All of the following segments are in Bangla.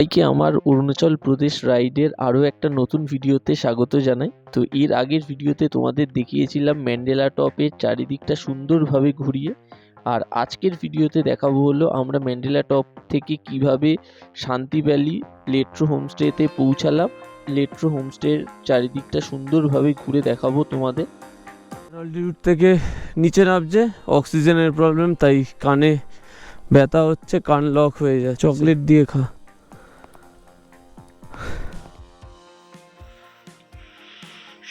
সবাইকে আমার অরুণাচল প্রদেশ রাইডের আরও একটা নতুন ভিডিওতে স্বাগত জানাই। তো এর আগের ভিডিওতে তোমাদের দেখিয়েছিলাম ম্যান্ডেলা টপের চারিদিকটা সুন্দরভাবে ঘুরিয়ে, আর আজকের ভিডিওতে দেখাবো হলো আমরা ম্যান্ডেলা টপ থেকে কিভাবে শান্তি ভ্যালি লেট্রো হোমস্টেতে পৌঁছালাম। লেট্রো হোমস্টের চারিদিকটা সুন্দরভাবে ঘুরে দেখাবো তোমাদের। অল্টিটিউড থেকে নিচে নামছে, অক্সিজেনের প্রবলেম, তাই কানে ব্যথা হচ্ছে, কান লক হয়ে যায়। চকলেট দিয়ে খা।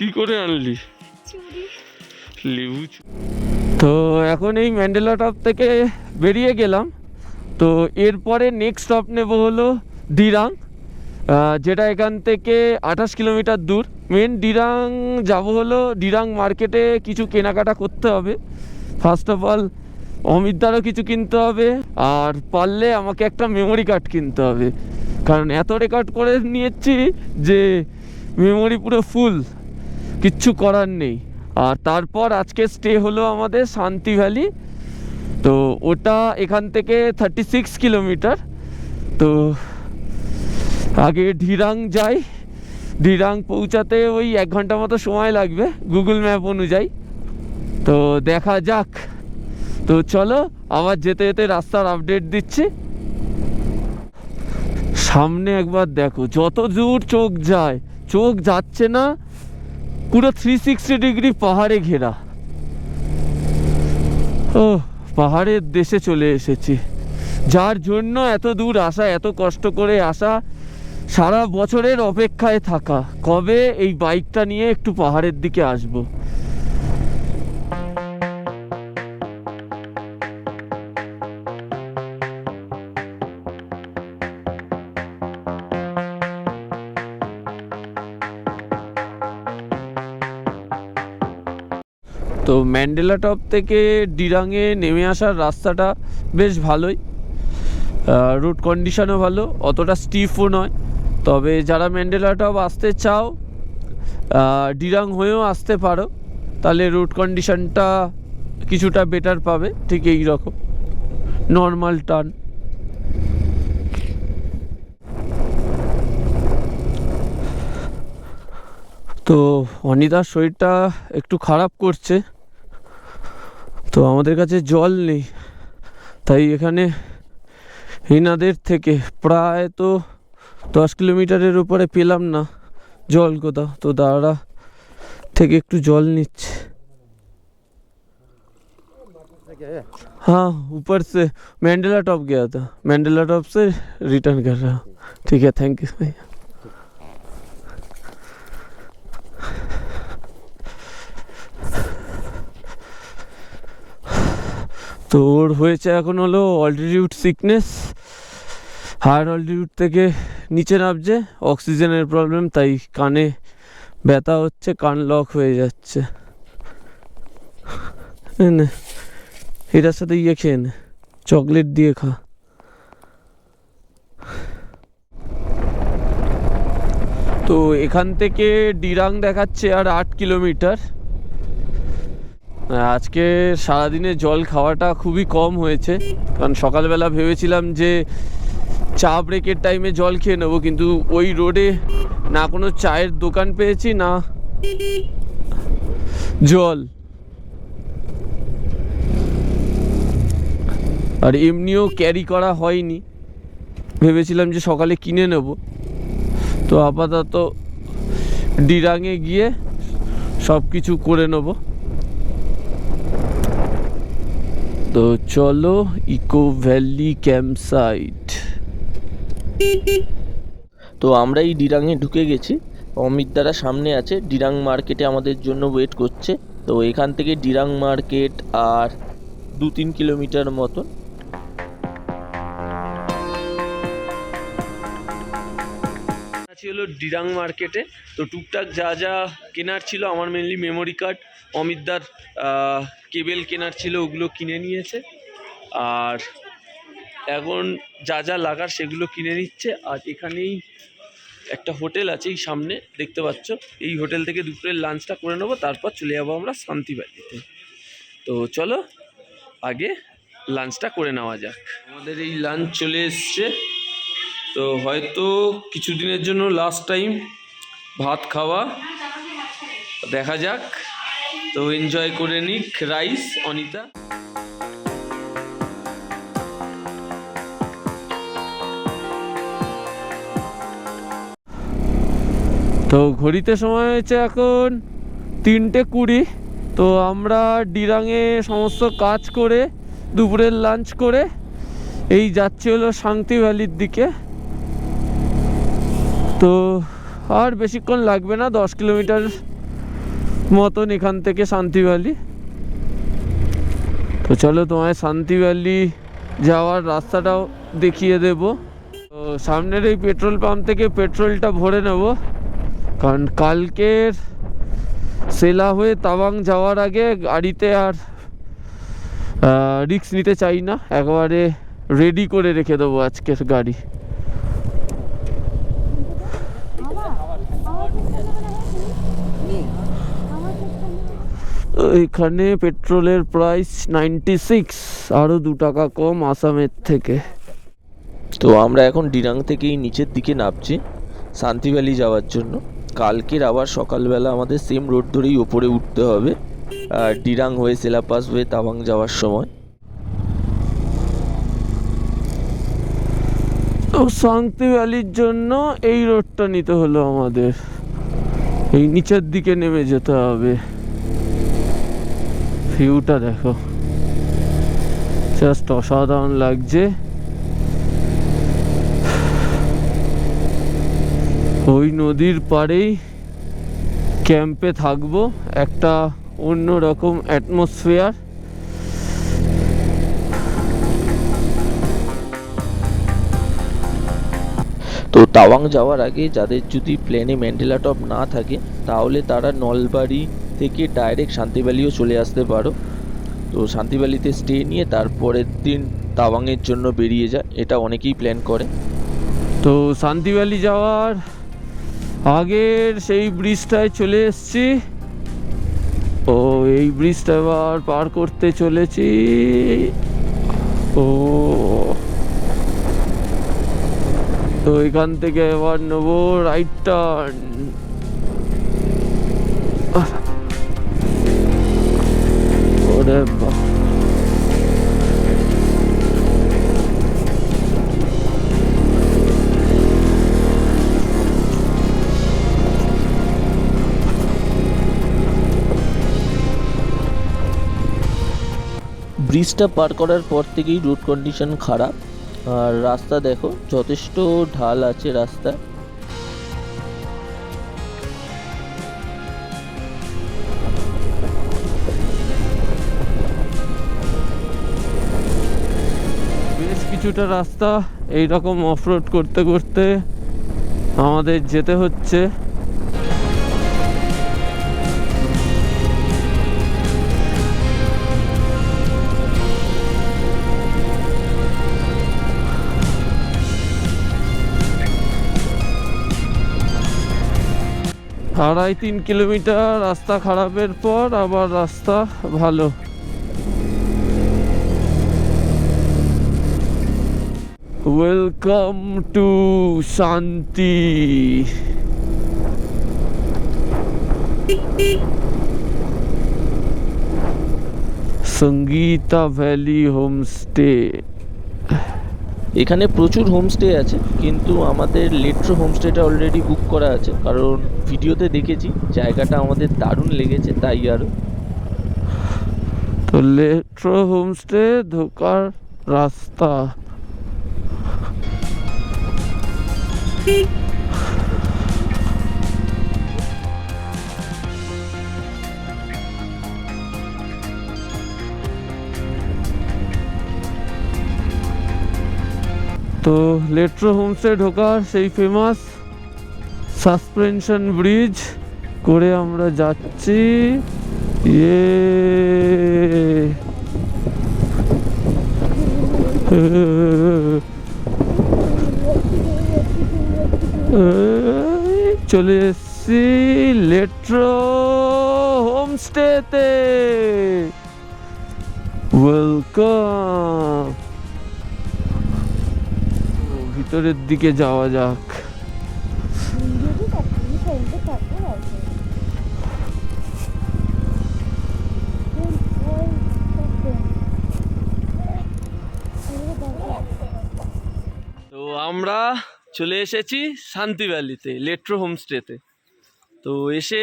কি করে আনলি? লেবু। তো এখন এই ম্যান্ডেলা টপ থেকে বেরিয়ে গেলাম। তো এরপরে নেক্সট স্টপ নেব হলো ডিরাং, যেটা এখান থেকে 28 কিলোমিটার দূর। মেন ডিরাং যাব হলো, ডিরাং মার্কেটে কিছু কেনাকাটা করতে হবে। ফার্স্ট অফ অল অমিতদারও কিছু কিনতে হবে, আর পারলে আমাকে একটা মেমোরি কার্ড কিনতে হবে, কারণ এত রেকর্ড করে নিয়েছি যে মেমোরি পুরো ফুল, কিচ্ছু করার নেই। আর তারপর আজকে স্টে হলো আমাদের শান্তি ভ্যালি। তো ওটা এখান থেকে 36 কিলোমিটার। তো আগে ডিরাং যাই, ডিরাং পৌঁছাতে ওই 1 ঘন্টা মতো সময় লাগবে গুগল ম্যাপ অনুযায়ী। তো দেখা যাক। তো চলো আবার যেতে যেতে রাস্তার আপডেট দিচ্ছি। সামনে একবার দেখো, যত দূর চোখ যায়, চোখ যাচ্ছে না, পুরো 360 ডিগ্রি পাহাড়ে ঘেরা। ও, পাহাড়ের দেশে চলে এসেছি, যার জন্য এত দূর আসা, এত কষ্ট করে আসা, সারা বছরের অপেক্ষায় থাকা, কবে এই বাইকটা নিয়ে একটু পাহাড়ের দিকে আসবো। তো ম্যান্ডেলা টপ থেকে ডিরাংয়ে নেমে আসার রাস্তাটা বেশ ভালোই, রোড কন্ডিশনও ভালো, অতটা স্টিফও নয়। তবে যারা ম্যান্ডেলা টপ আসতে চাও, ডিরাং হয়েও আসতে পারো, তাহলে রোড কন্ডিশনটা কিছুটা বেটার পাবে। ঠিক এই রকম নর্মাল টার্ন। তো অনিতার শরীরটা একটু খারাপ করছে, তো আমাদের কাছে জল নেই, তাই এখানে হিনাদের থেকে প্রায় তো 10 কিলোমিটারের উপরে পেলাম না জল কোথাও। তো দাঁড়া থেকে একটু জল নিচ্ছে। हाँ, ऊपर से मैंडेला टॉप गया था, मैंडेला टॉप से रिटर्न कर रहा हूँ। ठीक है, थैंक यू भैया। তো ওর হয়েছে এখন হলো অল্টিটিউড সিকনেস, হায়ার অল্টিটিউড থেকে নিচে নামছে, অক্সিজেনের প্রবলেম, তাই কানে ব্যথা হচ্ছে, কান লক হয়ে যাচ্ছে। এটার সাথে ইয়ে খেয়ে নে, চকলেট দিয়ে খা। তো এখান থেকে ডিরাং দেখাচ্ছে আর 8 কিলোমিটার। আজকে সারাদিনে জল খাওয়াটা খুবই কম হয়েছে, কারণ সকালবেলা ভেবেছিলাম যে চা ব্রেকের টাইমে জল খেয়ে নেবো, কিন্তু ওই রোডে না কোনো চায়ের দোকান পেয়েছি, না জল, আর এমনিও ক্যারি করা হয়নি। ভেবেছিলাম যে সকালে কিনে নেব। তো আপাতত ডিরাংয়ে গিয়ে সব কিছু করে নেব। তো চলো ইকো ভ্যালি ক্যাম্প সাইট। তো আমরা এই ডিরাংয়ে ঢুকে গেছি, অমিতদারা সামনে আছে, ডিরাং মার্কেটে আমাদের জন্য ওয়েট করছে। তো এখান থেকে ডিরাং মার্কেট আর 2-3 কিলোমিটার মতন। হলো ডিরাং মার্কেটে। তো টুকটাক যা যা কেনার ছিল, আমার মেনলি মেমোরি কার্ড, অমিতদার কেবেল কেনার ছিল, ওগুলো কিনে নিয়েছে। আর এখন যা যা লাগার সেগুলো কিনে নিচ্ছে। আর এখানেই একটা হোটেল আছে, এই সামনে দেখতে পাচ্ছ, এই হোটেল থেকে দুপুরের লাঞ্চটা করে নেবো, তারপর চলে যাবো আমরা শান্তি ভ্যালিতে। তো চলো আগে লাঞ্চটা করে নেওয়া যাক। আমাদের এই লাঞ্চ চলে এসছে, তো হয়তো কিছুদিনের জন্য লাস্ট টাইম ভাত খাওয়া, দেখা যাক। তো এনজয় করে নিক রাইস অনিতা। তো ঘড়িতে সময় হয়েছে এখন 3:20। তো আমরা ডিরাঙে সমস্ত কাজ করে দুপুরের লাঞ্চ করে এই যাচ্ছি হলো শান্তি ভ্যালির দিকে। তো আর বেশিক্ষণ লাগবে না, 10 কিলোমিটার মতন এখান থেকে শান্তি ভ্যালি। তো চলো তোমায় শান্তি ভ্যালি যাওয়ার রাস্তাটাও দেখিয়ে দেব। তো সামনের এই পেট্রোল পাম্প থেকে পেট্রোলটা ভরে নেব, কারণ কালকের সেলা হয়ে তাওয়াং যাওয়ার আগে গাড়িতে আর রিস্ক নিতে চাই না, একবারে রেডি করে রেখে দেবো আজকের গাড়ি। এখানে পেট্রোলের প্রাইস 96, আরও 2 টাকা কম আসামের থেকে। তো আমরা এখন ডিরাং থেকেই নিচের দিকে নামছি শান্তি ভ্যালি যাওয়ার জন্য। কালকের আবার সকালবেলা আমাদের সেম রোড ধরেই ওপরে উঠতে হবে ডিরাং হয়ে সেলাপাস হয়ে তাওয়াং যাওয়ার সময়। তো শান্তি ভ্যালির জন্য এই রোডটা নিতে হলো আমাদের, এই নিচের দিকে নেমে যেতে হবে। ভিউটা দেখো, জাস্ট অসাধারণ লাগছে। ওই নদীর পাড়েই ক্যাম্পে থাকবো, একটা অন্যরকম অ্যাটমসফিয়ার। তো তাওয়াং যাওয়ার আগে যাদের যদি প্লেনে ম্যান্ডেলা টপ না থাকে তাহলে তারা নলবাড়ি থেকে ডাইরেক্ট শান্তি ভ্যালিও চলে আসতে পারো। তো শান্তি ভ্যালিতে স্টে নিয়ে তারপরের দিন তাওয়াংয়ের জন্য বেরিয়ে যায়, এটা অনেকেই প্ল্যান করে। তো শান্তি ভ্যালি যাওয়ার আগের সেই ব্রিজটায় চলে এসেছি। ও এই ব্রিজটা এবার পার করতে চলেছি। ও তো এখান থেকে এবার নেবো রাইট টার্ন। ওরে বাবা, ব্রিজটা পার করার পর থেকেই রোড কন্ডিশন খারাপ, আর রাস্তা দেখো যথেষ্ট ঢাল আছে রাস্তা। বেশ কিছুটা রাস্তা এইরকম অফরোড করতে করতে আমাদের যেতে হচ্ছে। আড়াই 3 কিলোমিটার রাস্তা খারাপের পর আবার রাস্তা ভালো। Welcome to Shanti. Sangeeta valley homestay. এখানে প্রচুর হোমস্টে আছে, কিন্তু আমাদের লেট্রো হোমস্টেটা অলরেডি বুক করা আছে, কারণ ভিডিওতে দেখেছি জায়গাটা আমাদের দারুণ লেগেছে তাই আরও। তো লেট্রো হোমস্টে ঢোকার রাস্তা। তো লেট্রো হোমস্টে ঢোকার সেই ফেমাস সাসপেনশন ব্রিজ করে আমরা যাচ্ছি। চলে এসছি লেট্রো হোমস্টেতে। ওয়েলকাম। ভেতরের দিকে যাওয়া যাক। তো আমরা চলে এসেছি শান্তি ভ্যালিতে, লেট্রো হোমস্টেতে। তো এসে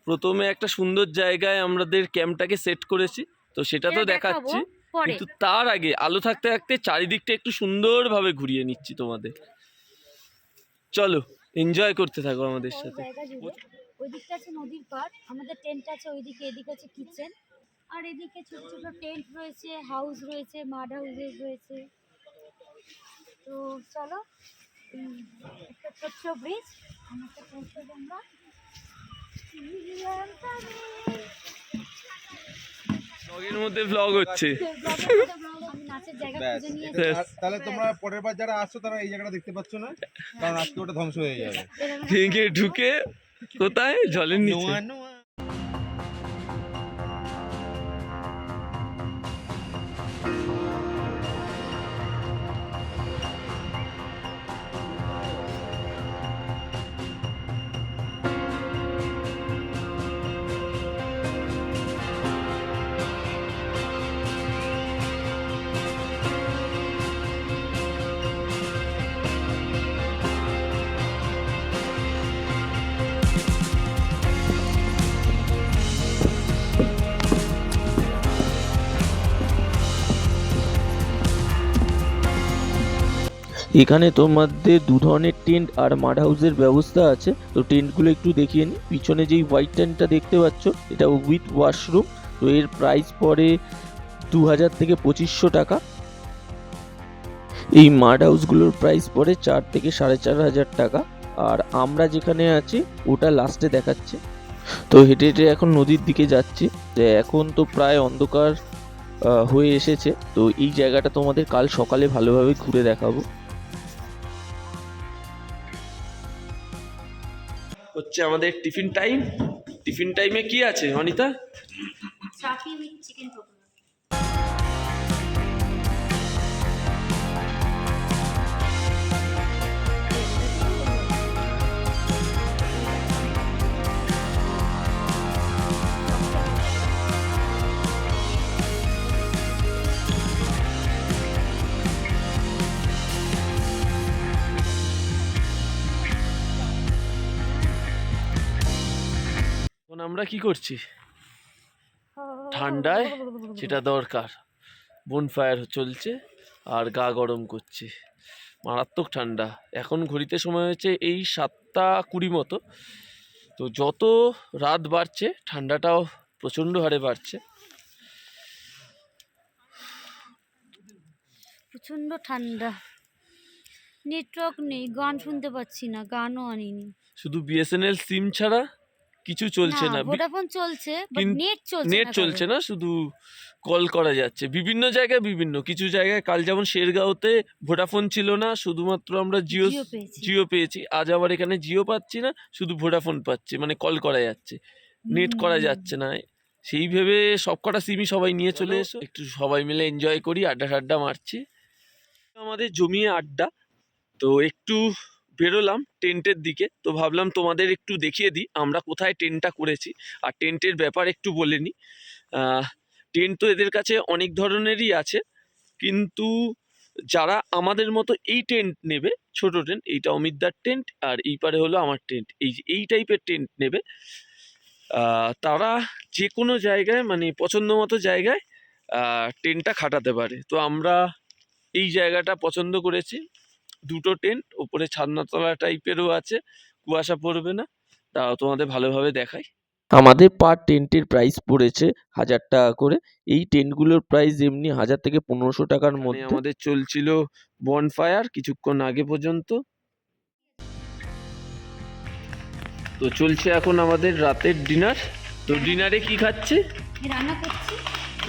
প্রথমে একটা সুন্দর জায়গায় আমাদের ক্যাম্পটাকে সেট করেছি, তো সেটা তো দেখাচ্ছি, কিন্তু তার আগে আলো থাকতে থাকতে চারিদিকটা একটু সুন্দরভাবে ঘুরিয়ে নিচ্ছি তোমাদের। চলো এনজয় করতে থাকো আমাদের সাথে। ওই দিকটা আছে নদীর পাড়, আমাদের টেন্ট আছে ওইদিকে, এদিকে আছে কিচেন, আর এদিকে ছোট ছোট টেন্ট রয়েছে, হাউস রয়েছে, মাড হাউসেস রয়েছে। তো চলো একটা ছোট্ট ব্রিজ আমাকে পৌঁছে আমরা ব্লগের মধ্যে ব্লগ হচ্ছে। আমি নাচের জায়গা খুঁজে নিয়ে তাহলে তোমরা পরের বার যারা আসছো তারা এই জায়গাটা দেখতে পাচ্ছ না, কারণ আজকে ওটা ধ্বংস হয়ে যাবে। ভেঙে ঢুকে কোথায় জলের নিচে। এখানে তোমাদের দু ধরনের টেন্ট আর মাড হাউসের ব্যবস্থা আছে। তো টেন্টগুলো একটু দেখিয়ে নিই। পিছনে যেই হোয়াইট টেন্টটা দেখতে পাচ্ছ এটা উইথ ওয়াশরুম। তো এর প্রাইস পড়ে 2000 থেকে 2500 টাকা। এই মাড হাউসগুলোর প্রাইস পড়ে 4 থেকে 4500 টাকা। আর আমরা যেখানে আছি ওটা লাস্টে দেখাচ্ছি। তো হেঁটে হেঁটে এখন নদীর দিকে যাচ্ছি। তো এখন তো প্রায় অন্ধকার হয়ে এসেছে। তো এই জায়গাটা তোমাদের কাল সকালে ভালোভাবে ঘুরে দেখাবো। হচ্ছে আমাদের টিফিন টাইম। টিফিন টাইমে কি আছে অনিতা? চাপি উইথ চিকেন পকোড়া। এখন আমরা কি করছি? ঠান্ডায় যেটা দরকার, বনফায়ার চলছে আর গা গরম করছে, মারাত্মক ঠান্ডা। এখন ঘড়িতে সময় হয়েছে এই 7:20 মতো। তো যত রাত বাড়ছে ঠান্ডাটাও প্রচণ্ড হারে বাড়ছে। প্রচন্ড ঠান্ডা, নেটওয়ার্ক নেই, গান শুনতে পাচ্ছি না, গানও আনিনি। শুধু বিএসএনএল সিম ছাড়া কিছু চলছে না। ভোডাফোন চলছে, নেট চলছে না, শুধু কল করা যাচ্ছে। বিভিন্ন জায়গায় বিভিন্ন, কিছু জায়গায় কাল যেমন শেরগাঁওতে ভোডাফোন ছিল না, শুধুমাত্র আমরা জিও পেয়েছি। আজ আবার এখানে জিও পাচ্ছি না, শুধু ভোডাফোন পাচ্ছি, মানে কল করা যাচ্ছে, নেট করা যাচ্ছে না। সেই ভেবে সবকটা সিমই সবাই নিয়ে চলে এসো, একটু সবাই মিলে এনজয় করি, আড্ডা মারছি। আমাদের জমিয়ে আড্ডা। তো একটু বেরোলাম টেন্টের দিকে। তো ভাবলাম তোমাদের একটু দেখিয়ে দিই আমরা কোথায় টেন্টটা করেছি, আর টেন্টের ব্যাপার একটু বলে নিই। টেন্ট তো এদের কাছে অনেক ধরনেরই আছে, কিন্তু যারা আমাদের মতো এই টেন্ট নেবে, ছোট টেন্ট, এইটা অমিতদার টেন্ট আর এই পারে হলো আমার টেন্ট, এই টাইপের টেন্ট নেবে, তারা যে কোনো জায়গায় মানে পছন্দ মতো জায়গায় টেন্টটা খাটাতে পারে। তো আমরা এই জায়গাটা পছন্দ করেছি। দুটো টেন্ট, ওপরে ছাদনাতলা টাইপেরও আছে, কুয়াশা পড়বে না। তাও তোমাদের ভালোভাবে দেখাই। আমাদের পার টেন্টের প্রাইস পড়েছে 1000 টাকা করে। এই টেন্টগুলোর প্রাইস এমনি 1000 থেকে 1500 টাকার মধ্যে। আমাদের চলছিল বনফায়ার কিছুক্ষণ আগে পর্যন্ত। তো চলছে এখন আমাদের রাতের ডিনার। তো ডিনারে কি খাচ্ছে? রান্না করছি।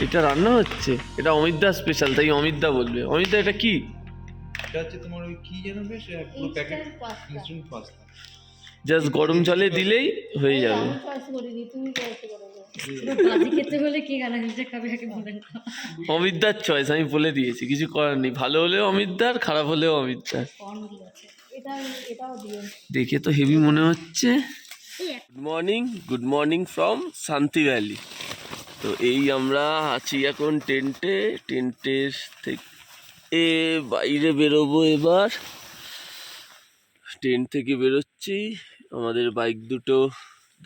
এটা রান্না হচ্ছে, এটা অমিতদা স্পেশাল, তাই অমিতদা বলবে। অমিতদা এটা কি? এটা হচ্ছে তোমার ওই কি যেন বেশ পুরো প্যাকেট ইনস্ট্যান্ট পাস্তা। জাস্ট গরম জলে দিলেই হয়ে যাবে। ভাজি খেতে হলে কি গালাগালিটা খাবে আগে বলেন না। অমিতদার চয়েস, আমি বলে দিয়েছি, কিছু করার নেই। ভালো হলেও অমিতদার, খারাপ হলেও অমিতদার। দেখে তো হেভি মনে হচ্ছে। গুড মর্নিং ফ্রম শান্তি ভ্যালি। তো এই আমরা আছি এখন টেন্টের থেকে বাইরে বেরোবো এবার। টেন্ট থেকে বেরোচ্ছি, আমাদের বাইক দুটো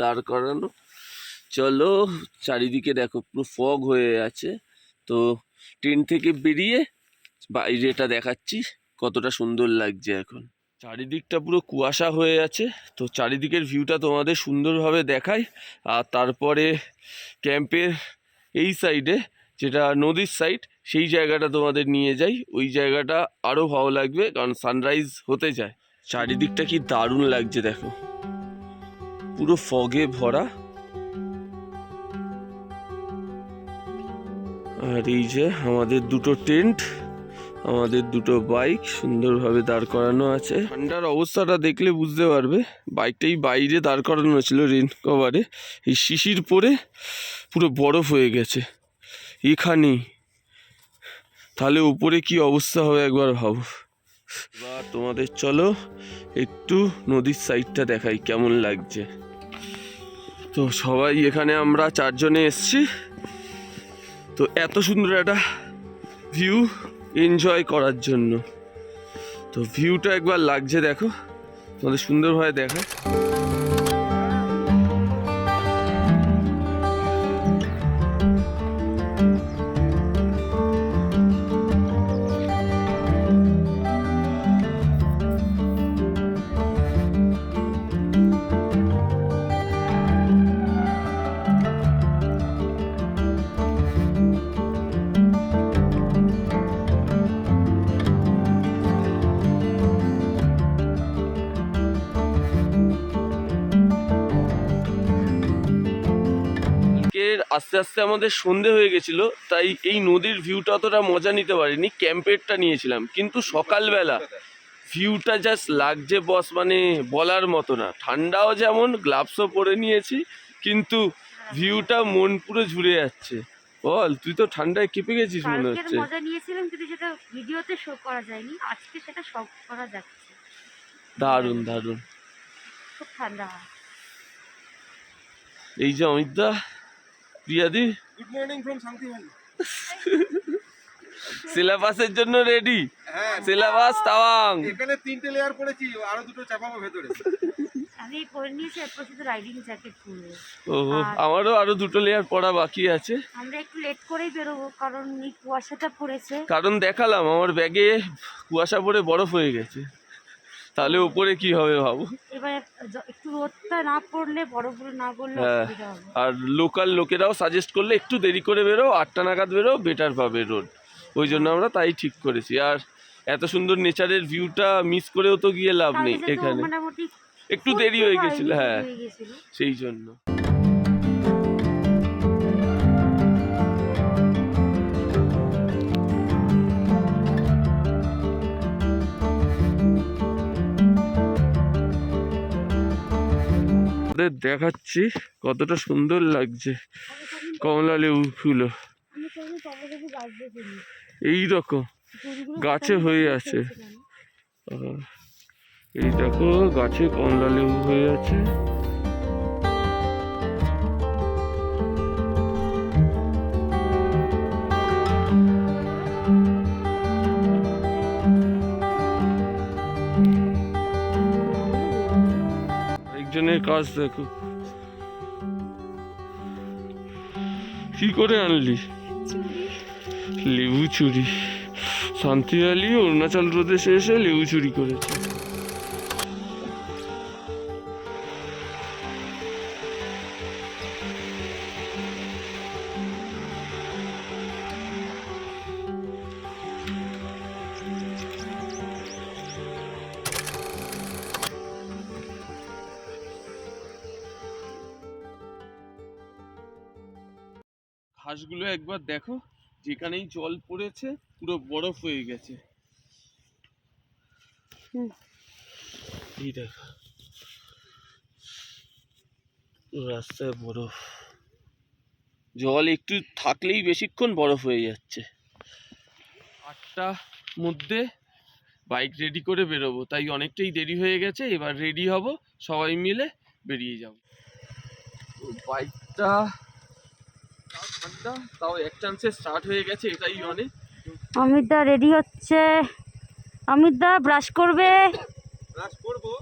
দাঁড় করানো। চলো, চারিদিকে দেখো পুরো ফগ হয়ে আছে। তো টেন্ট থেকে বেরিয়ে বাইরেটা দেখাচ্ছি কতটা সুন্দর লাগছে এখন। চারিদিকটা পুরো কুয়াশা হয়ে আছে, তো চারিদিকের ভিউটা তোমাদের সুন্দরভাবে দেখায়। আর তারপরে ক্যাম্পের এই সাইডে, যেটা নদীর সাইড, সেই জায়গাটা তোমাদের নিয়ে যাই। ওই জায়গাটা আরও ভালো লাগবে, কারণ সানরাইজ হতে যায়। চারিদিকটা কি দারুণ লাগছে দেখো, পুরো ফগে ভরা। আর এই যে আমাদের দুটো টেন্ট, আমাদের দুটো বাইক সুন্দরভাবে দাঁড় করানো আছে। ঠান্ডার অবস্থাটা দেখলে বুঝতে পারবে, বাইকটাই বাইরে দাঁড় করানো ছিল রেন কভারে, এই শিশির পরে পুরো বরফ হয়ে গেছে এখানেই। তাহলে উপরে কি অবস্থা হবে একবার ভাবো। এবার তোমাদের চলো একটু নদীর সাইডটা দেখাই কেমন লাগছে। তো সবাই এখানে আমরা 4 জনে এসছি, তো এত সুন্দর একটা ভিউ এনজয় করার জন্য। তো ভিউটা একবার লাগছে দেখো, তোমাদের সুন্দরভাবে দেখায়। আস্তে আস্তে আমাদের সন্ধে হয়ে গেছিল, তাই এই নদীর ভিউটা অতটা মজা নিতে পারিনি, ক্যাম্পেরটা নিয়েছিলাম। কিন্তু সকালবেলা ভিউটা জাস্ট লাগছে বস, মানে বলার মতো না। ঠান্ডাও যেমন, গ্লাভসও পরে নিয়েছি, কিন্তু ভিউটা মন পুরো জুড়ে যাচ্ছে। বল, তুই তো ঠান্ডায় কেঁপে গেছিস মনে হচ্ছে। মজা নিয়েছিলাম, কিন্তু সেটা ভিডিওতে শো করা যায়নি, আজকে সেটা শো করা যাচ্ছে। দারুণ দারুণ, খুব ঠান্ডা হয়। এই যে অমিতদা, প্রিয়াদি, গুড মর্নিং ফ্রম শান্তি ভ্যালি। সিলেবাসের জন্য রেডি? হ্যাঁ, সিলেবাস তাওয়াং। এখানে 3টে লেয়ার পড়েছি, আরো 2টো চাপাবো ভেতরে। আমি পরে নিয়েছি, এরপর শুধু রাইডিং জ্যাকেট পরবো। ও, আমারও আরো 2টো লেয়ার পরা বাকি আছে। আমরা একটু লেট করেই বেরোবো, কারণ এই কুয়াশাটা পড়েছে। কারণ দেখালাম আমার ব্যাগে কুয়াশা পড়ে বরফ হয়ে গেছে, তাহলে উপরে কি হবে ভাবো। এবার একটু রোদটা না পড়লে, বরফগুলো না পড়লে হ্যাঁ, অসুবিধা হবে। আর লোকাল লোকেরাও সাজেস্ট করলে একটু দেরি করে বেরো, 8টা নাগাদ বেরো, বেটার পাবে রোড। ওই জন্য আমরা তাই ঠিক করেছি। আর এত সুন্দর নেচারের ভিউটা মিস করেও তো গিয়ে লাভ নেই কালকে তো এখানে। মোটামুটি একটু দেরি হয়ে গেছিল, হয়নি, হ্যাঁ, হয়ে গেছিল। সেই জন্য। দেখাচ্ছি কতটা সুন্দর লাগছে কমলা লেবুগুলো, আমি কোনোদিন কমলালেবু গাছ দেখিনি। এইরকম ফুলগুলো গাছে হয়ে আছে। এই দেখো গাছে কমলা লেবু হয়ে আছে। একজনের কাজ দেখো, কি করে আনলি লেবু চুরি। শান্তি ভ্যালি অরুণাচল প্রদেশে এসে লেবু চুরি করেছে। ঘাসগুলো একবার দেখো, যেখানেই জল পড়েছে পুরো বরফ হয়ে গেছে। এই দেখো, রাস্তায় বরফ, জল একটু থাকলেই বেশিক্ষণ বরফ হয়ে যাচ্ছে। 8টার মধ্যে বাইক রেডি করে বেরোবো, তাই অনেকটাই দেরি হয়ে গেছে। এবার রেডি হব, সবাই মিলে বেরিয়ে যাব। বাইকটা ঠান্ডা, তাও এক চান্সে স্টার্ট হয়ে গেছে, এটাই অনেক। অমিত দা রেডি হচ্ছে। অমিত দা ব্রাশ করবে। ব্রাশ করবো,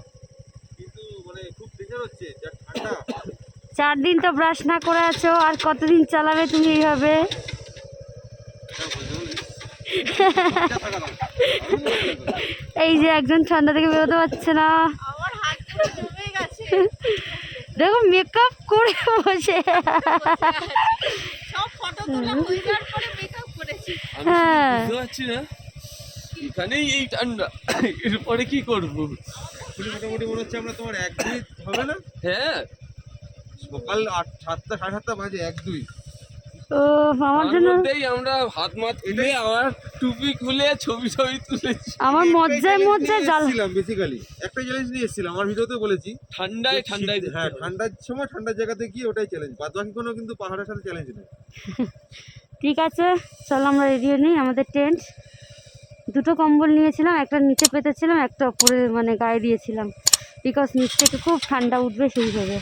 কিন্তু মানে খুব প্রেশার হচ্ছে, যা ঠান্ডা। 4 দিন তো ব্রাশ না করে আছো, আর কতদিন চালাবে তুমি এইভাবে? এই যে একজন ঠান্ডা থেকে বেরোতে পারছে না, দেখো মেকআপ করে বসে। হ্যাঁ, বুঝতে পারছি না, এখানেই এই ঠান্ডা, এরপরে কি করবো? মোটামুটি মনে হচ্ছে আমরা তোমার 1-2 হবে না? হ্যাঁ, সকাল 7টা 7:30 বাজে, 1-2। ও আমার জন্য আমরা হাত মাত খুলে আমার টুপি খুলে ছবি তুলেছি। আমার মজ্জায় জ্বালা। বেসিক্যালি একটা চ্যালেঞ্জ নিয়ে এসেছিলাম, আমার ভিডিওতে বলেছি। ঠান্ডায় হ্যাঁ, ঠান্ডার সময় ঠান্ডার জায়গাতে গিয়ে ওটাই চ্যালেঞ্জ, বাদ বাকি কোনো কিন্তু পাহাড়ের সাথে চ্যালেঞ্জ নেই। ঠিক আছে, চলো আমরা রেডি হয়ে নিই। আমাদের টেন্ট, 2টো কম্বল নিয়েছিলাম, একটা নিচে পেতেছিলাম, একটা উপরে মানে গায়ে দিয়েছিলাম, বিকজ নিচ থেকে খুব ঠান্ডা উঠবে সেইভাবে।